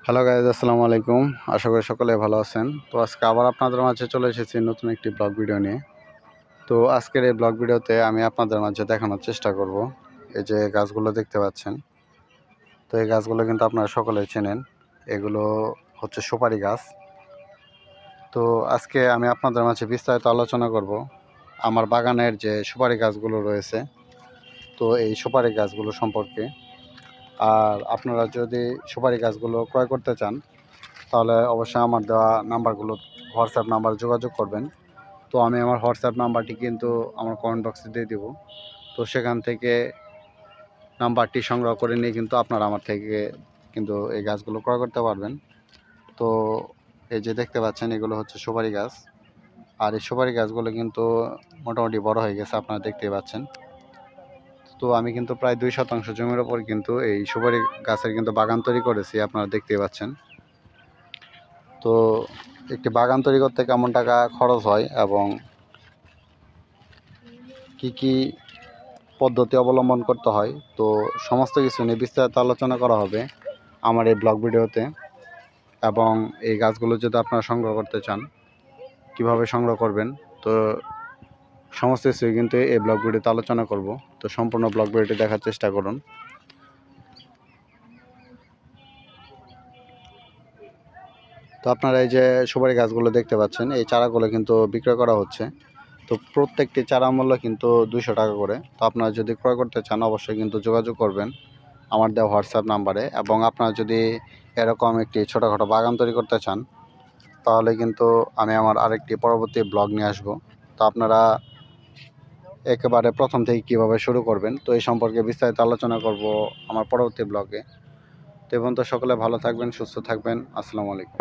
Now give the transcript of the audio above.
Hello guys, আসসালামু আলাইকুম। আশা করি সকলে ভালো আছেন। তো আজকে আবার আপনাদের মাঝে চলে এসেছি নতুন একটি ব্লগ ভিডিও নিয়ে। তো আজকের এই ব্লগ ভিডিওতে আমি আপনাদের মাঝে দেখানোর চেষ্টা করব এই যে গাছগুলো দেখতে পাচ্ছেন। তো এই গাছগুলো কিন্তু আপনারা সকলেই চেনেন, এগুলো হচ্ছে সুপারি গাছ। তো আজকে আমি আপনাদের মাঝে বিস্তারিত আলোচনা করব আমার বাগানের যে সুপারি গাছগুলো রয়েছে, তো এই সুপারি গাছগুলো সম্পর্কে। আর আপনারা যদি সুপারি গাছগুলো ক্রয় করতে চান তাহলে অবশ্যই আমার দেওয়া নাম্বারগুলো হোয়াটসঅ্যাপ নাম্বার যোগাযোগ করবেন। তো আমি আমার হোয়াটসঅ্যাপ নাম্বারটি কিন্তু আমার কমেন্ট বক্সে দিয়ে দেবো। তো সেখান থেকে নাম্বারটি সংগ্রহ করে নিয়ে কিন্তু আপনারা আমার থেকে কিন্তু এই গাছগুলো ক্রয় করতে পারবেন। তো এই যে দেখতে পাচ্ছেন, এগুলো হচ্ছে সুপারি গাছ। আর এই সুপারি গাছগুলো কিন্তু মোটামুটি বড় হয়ে গেছে, আপনারা দেখতেই পাচ্ছেন। তো আমি কিন্তু প্রায় 2% জমির ওপর কিন্তু এই সুপারি গাছের কিন্তু বাগান তৈরি করেছি, আপনারা দেখতেই পাচ্ছেন। তো একটি বাগান তৈরি করতে কেমন টাকা খরচ হয় এবং কি কি পদ্ধতি অবলম্বন করতে হয়, তো সমস্ত কিছু নিয়ে বিস্তারিত আলোচনা করা হবে আমার এই ব্লগ ভিডিওতে। এবং এই গাছগুলো যদি আপনারা সংগ্রহ করতে চান, কিভাবে সংগ্রহ করবেন, তো সমস্ত কিছুই কিন্তু এই ব্লগ ভিডিওতে আলোচনা করব। তো সম্পূর্ণ ব্লগ ভিডিওটি দেখার চেষ্টা করুন। তো আপনারা এই যে সুপারি গাছগুলো দেখতে পাচ্ছেন, এই চারাগুলো কিন্তু বিক্রয় করা হচ্ছে। তো প্রত্যেকটি চারা মূল্য কিন্তু 200 টাকা করে। তো আপনারা যদি ক্রয় করতে চান অবশ্যই কিন্তু যোগাযোগ করবেন আমার দেওয়া হোয়াটসঅ্যাপ নাম্বারে। এবং আপনারা যদি এরকম একটি ছোটোখাটো বাগান তৈরি করতে চান তাহলে কিন্তু আমি আমার আরেকটি পরবর্তী ব্লগ নিয়ে আসব। তো আপনারা একেবারে প্রথম থেকে কীভাবে শুরু করবেন, তো এই সম্পর্কে বিস্তারিত আলোচনা করব আমার পরবর্তী ব্লগে। তো এই পর্যন্ত সকলে ভালো থাকবেন, সুস্থ থাকবেন। আসসালামু আলাইকুম।